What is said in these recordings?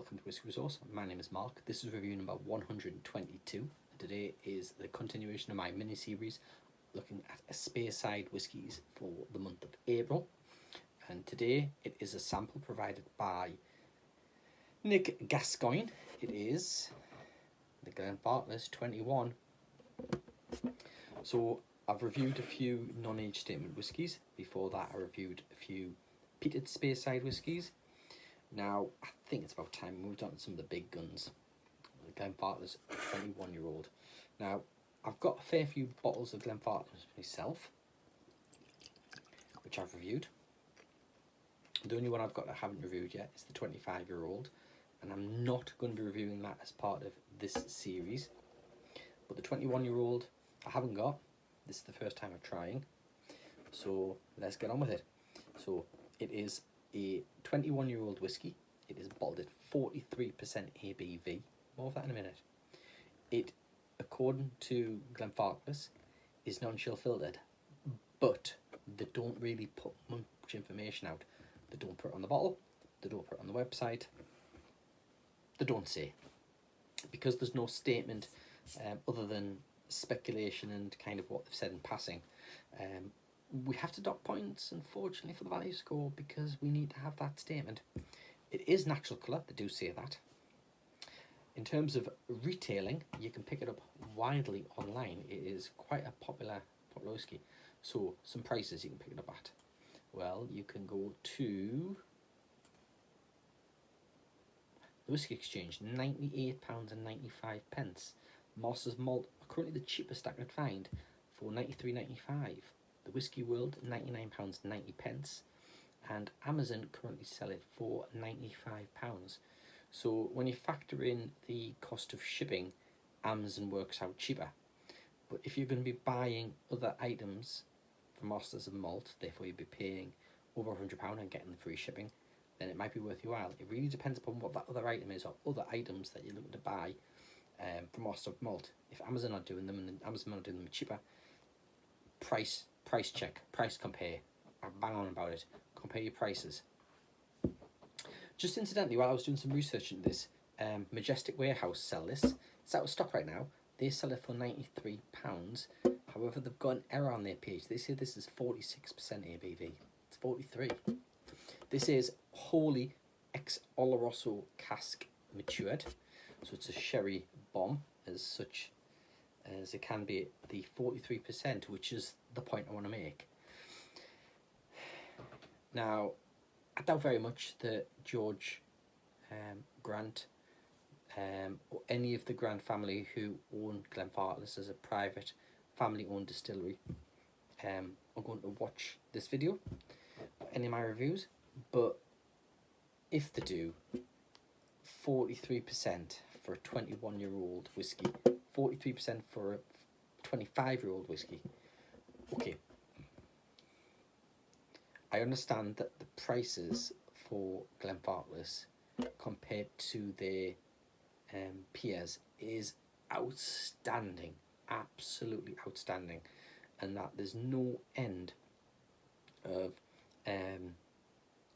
welcome to Whisky Resource. My name is Mark. This is review number 122. And today is the continuation of my mini-series looking at Speyside whiskies for the month of April. And today it is a sample provided by Nick Gascoigne. It is the Glenfarclas 21. So I've reviewed a few non-age statement whiskies. Before that I reviewed a few peated Speyside whiskies. Now, I think it's about time we moved on to some of the big guns. The Glenfarclas 21-year-old. Now, I've got a fair few bottles of Glenfarclas myself, which I've reviewed. The only one I've got I haven't reviewed yet is the 25-year-old, and I'm not going to be reviewing that as part of this series. But the 21-year-old I haven't got. This is the first time I'm trying. So, let's get on with it. So, it is a 21-year-old whiskey. It is bottled at 43% ABV. More of that in a minute. It, according to Glenfarclas, is non-chill filtered, but they don't really put much information out. They don't put it on the bottle. They don't put it on the website. They don't say. Because there's no statement other than speculation and kind of what they've said in passing. We have to dock points, unfortunately, for the value score because we need to have that statement. It is natural colour, they do say that. In terms of retailing, you can pick it up widely online. It is quite a popular whiskey. So, some prices you can pick it up at. Well, you can go to the Whisky Exchange, £98.95. Moss's Malt are currently the cheapest I could find for £93.95. The Whisky World, £99.90, and Amazon currently sell it for £95. So when you factor in the cost of shipping, Amazon works out cheaper. But if you're going to be buying other items from Masters of Malt, therefore you'll be paying over £100 and getting the free shipping, then it might be worth your while. It really depends upon what that other item is or other items that you're looking to buy from Masters of Malt. If Amazon are doing them and Amazon are doing them cheaper, price check, price compare. I'm bang on about it. Compare your prices. Just incidentally, while I was doing some research into this, Majestic Warehouse sell this. It's out of stock right now. They sell it for £93. However, they've got an error on their page. They say this is 46% ABV. It's 43. This is wholly ex Oloroso cask matured. So it's a sherry bomb as such as it can be, the 43%, which is the point I want to make. Now, I doubt very much that George Grant or any of the Grant family who own Glenfarclas as a private family-owned distillery are going to watch this video, any of my reviews, but if they do, 43% for a 21-year-old whiskey, 43% for a 25-year-old whiskey. Okay, I understand that the prices for Glenfarclas compared to their peers is outstanding, absolutely outstanding, and that there's no end of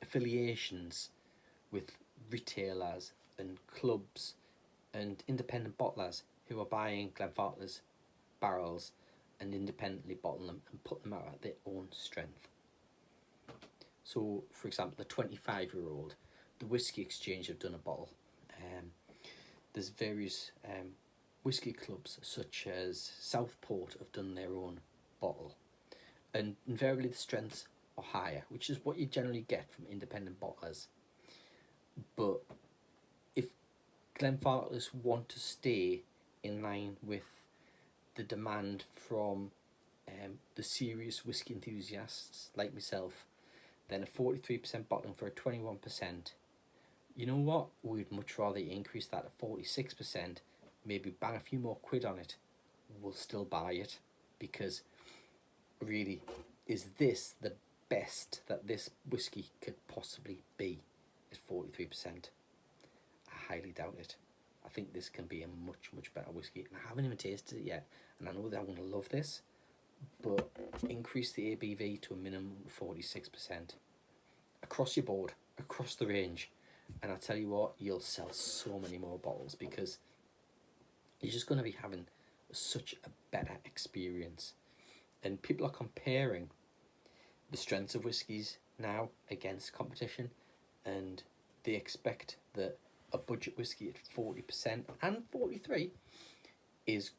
affiliations with retailers and clubs and independent bottlers who are buying Glenfarclas barrels and independently bottling them and put them out at their own strength. So, for example, the 25-year-old, the Whisky Exchange have done a bottle. There's various whisky clubs such as Southport have done their own bottle, and invariably the strengths are higher, which is what you generally get from independent bottlers. But if Glenfarclas want to stay in line with the demand from the serious whisky enthusiasts like myself, then a 43% bottling for a 21%, you know what, we'd much rather increase that to 46%, maybe bang a few more quid on it, we'll still buy it, because really, is this the best that this whisky could possibly be? Is 43%. I highly doubt it. I think this can be a much better whiskey, and I haven't even tasted it yet, and I know that I'm going to love this, but increase the ABV to a minimum of 46%. Across your board, across the range, And I tell you what, you'll sell so many more bottles because you're just going to be having such a better experience. And people are comparing the strengths of whiskies now against competition, and they expect that a budget whiskey at 40% and 43 is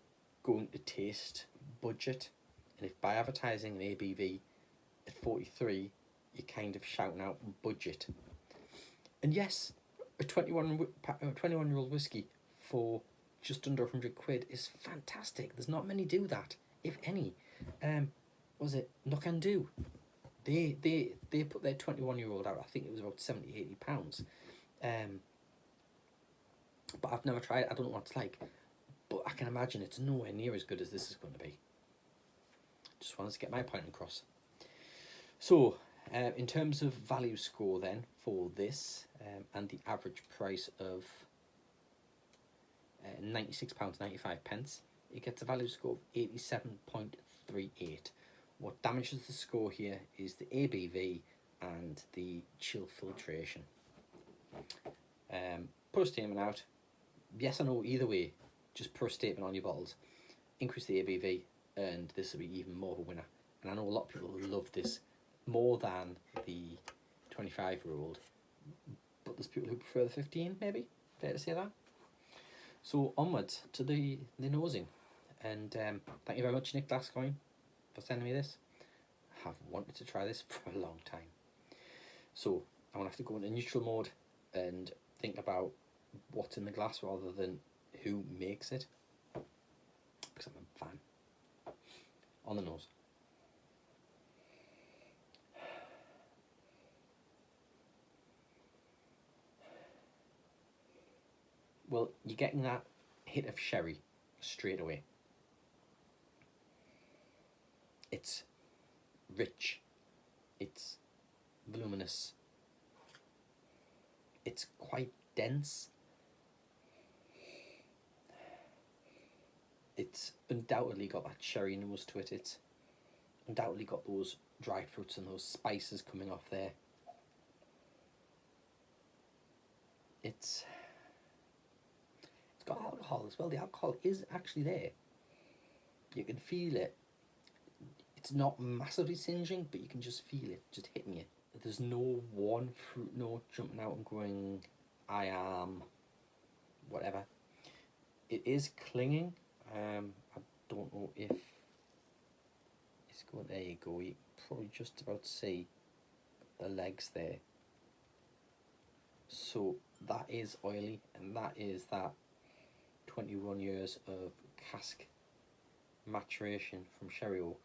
going to taste budget. And if by advertising an ABV at 43, you're kind of shouting out budget. And yes, a 21-year-old whiskey for just under 100 quid is fantastic. There's not many do that, if any. Was it Knock and Do? They put their 21-year-old out. I think it was about £70-80. But I've never tried it. I don't know what it's like. But I can imagine it's nowhere near as good as this is going to be. Just wanted to get my point across. So, in terms of value score then for this, and the average price of £96.95, it gets a value score of 87.38. What damages the score here is the ABV and the chill filtration. Put a statement out. Yes or no, either way, just put a statement on your bottles. Increase the ABV and this will be even more of a winner. And I know a lot of people love this more than the 25-year-old, but there's people who prefer the 15, maybe? Fair to say that? So onwards to the nosing. And thank you very much, Nick Gascoigne, for sending me this. I have wanted to try this for a long time. So I'm going to have to go into neutral mode and think about what's in the glass rather than who makes it, because I'm a fan. On the nose. Well, you're getting that hit of sherry straight away. It's rich, it's voluminous, it's quite dense, it's undoubtedly got that sherry nose to it, it's undoubtedly got those dried fruits and those spices coming off there. It's got alcohol as well. The alcohol is actually there. You can feel it. It's not massively singeing, but you can just feel it just hitting you. There's no one fruit note jumping out and going, I am whatever. It is clinging. I don't know if it's going. There you go. You can probably just about see the legs there. So that is oily, and that is that 21 years of cask maturation from sherry oak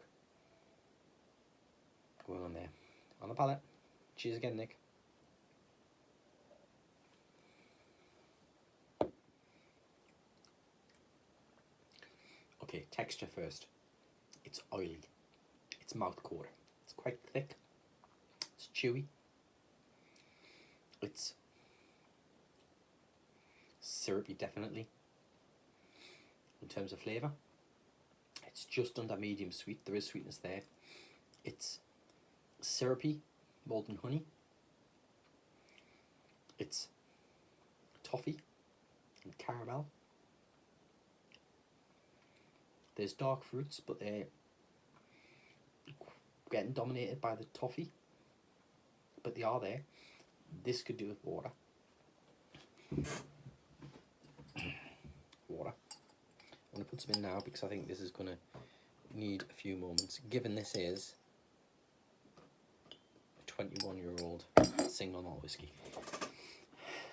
going on there. On the palate. Cheers again, Nick. Okay, texture first. It's oily. It's mouth coating. It's quite thick. It's chewy. It's syrupy, definitely. In terms of flavour, it's just under medium sweet. There is sweetness there. It's syrupy, malt and honey. It's toffee and caramel. There's dark fruits, but they're getting dominated by the toffee. But they are there. This could do with water. Water. I'm going to put some in now because I think this is going to need a few moments, given this is a 21-year-old single malt whiskey.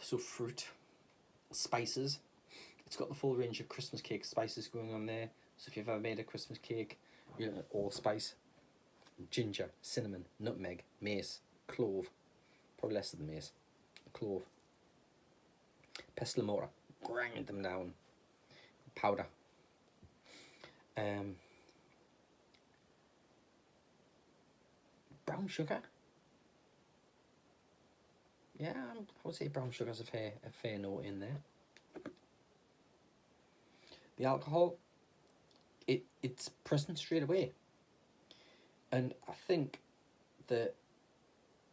So fruit, spices. It's got the full range of Christmas cake spices going on there. So if you've ever made a Christmas cake, you know, allspice, ginger, cinnamon, nutmeg, mace, clove, probably less than mace, clove, pestle and mortar, grind them down, powder. Brown sugar. Yeah, I would say brown sugar has a fair note in there. The alcohol, it's present straight away, and I think that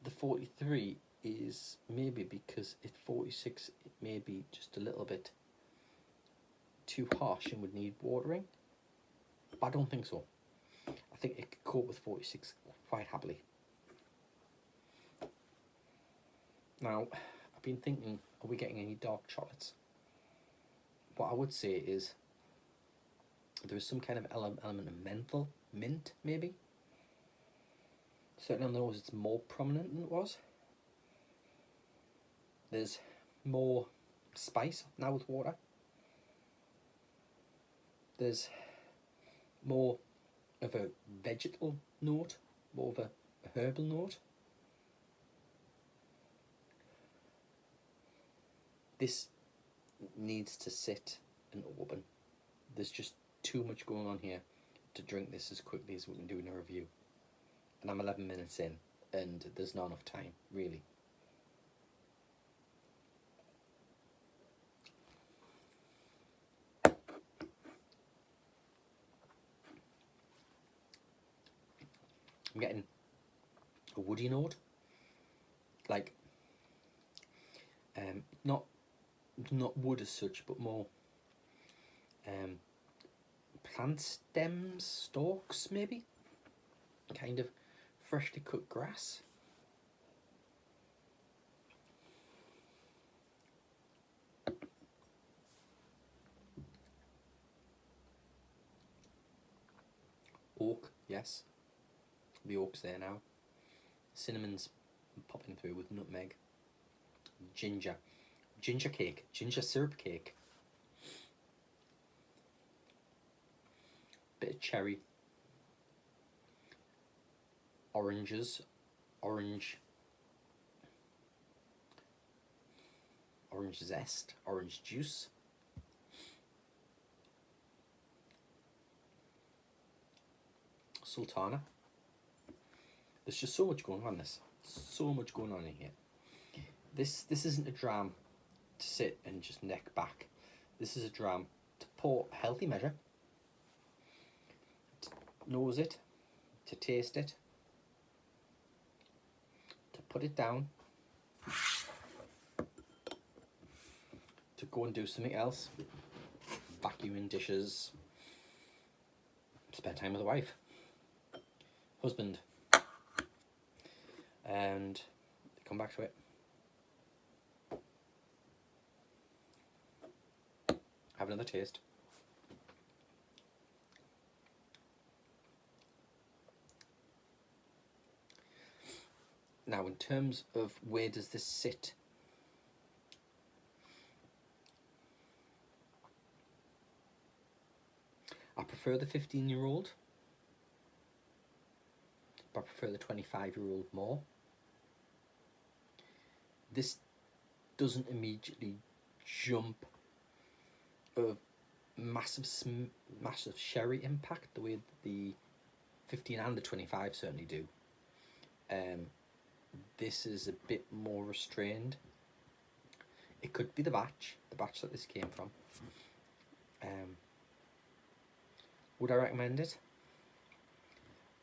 the 43 is maybe because at 46 it may be just a little bit too harsh and would need watering, but I don't think so. I think it could cope with 46 quite happily. Now, I've been thinking, are we getting any dark chocolates? What I would say is there is some kind of element of menthol, mint maybe. Certainly on the nose it's more prominent than it was. There's more spice now with water. There's more of a vegetal note, more of a herbal note. This needs to sit and open. There's just too much going on here to drink this as quickly as we can do in a review. And I'm 11 minutes in, and there's not enough time, really. I'm getting a woody note, like not wood as such, but more plant stems, stalks maybe, kind of freshly cut grass. Oak, yes, the oak's there now. Cinnamon's popping through with nutmeg. Ginger cake, ginger syrup cake. Bit of cherry. Oranges, orange zest, orange juice. Sultana. There's just so much going on in this. So much going on in here. This isn't a dram to sit and just neck back. This is a dram to pour a healthy measure, to nose it, to taste it, to put it down, to go and do something else, vacuuming dishes, spend time with the wife, husband, and come back to it. Have another taste. Now, in terms of where does this sit, I prefer the 15-year-old, but I prefer the 25-year-old more. This doesn't immediately jump a massive sherry impact the way the 15 and the 25 certainly do. This is a bit more restrained. It could be the batch that this came from. Would I recommend it?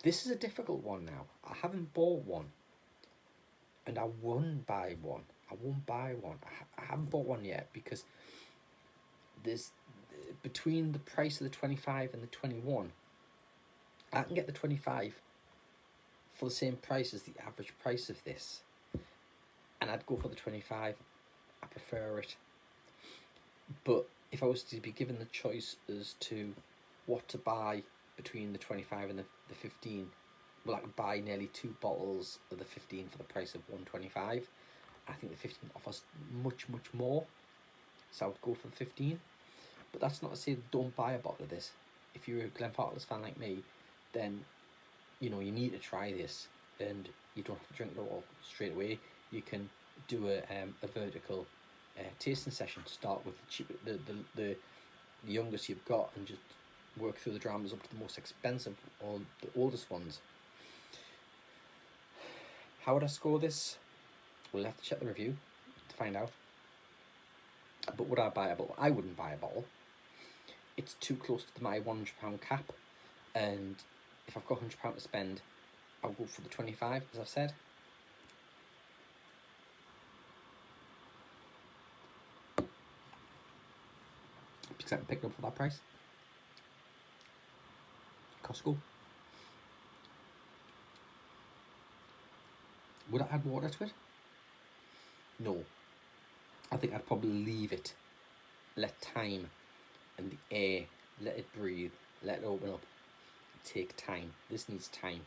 This is a difficult one now. I haven't bought one, and I won't buy one. I haven't bought one yet because there's between the price of the 25 and the 21. I can get the 25 for the same price as the average price of this, and I'd go for the 25. I prefer it. But if I was to be given the choice as to what to buy between the 25 and the 15, well, I could buy nearly 2 bottles of the 15 for the price of 125. I think the 15 offers much more, so I would go for the 15. But that's not to say don't buy a bottle of this. If you're a Glenfarclas fan like me, then you know you need to try this, and you don't have to drink it all straight away. You can do a vertical tasting session. Start with the youngest you've got and just work through the dramas up to the most expensive or the oldest ones. How would I score this? We'll have to check the review to find out. But would I buy a bottle? I wouldn't buy a bottle. It's too close to my £100 cap, and if I've got £100 to spend, I'll go for the 25, as I've said. because I can pick it up for that price. Costco. Would I add water to it? No. I think I'd probably leave it, let time and the air, let it breathe, let it open up, take time. This needs time.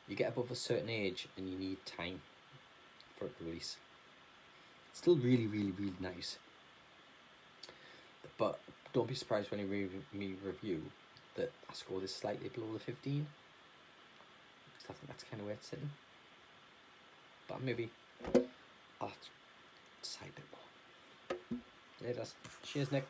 You get above a certain age and you need time for it to release. It's still really, really, really nice. But don't be surprised when you me review that I score this slightly below the 15. Because I think that's kind of where it's sitting. But maybe I'll have to decide a bit more. There it is. Cheers, Nick.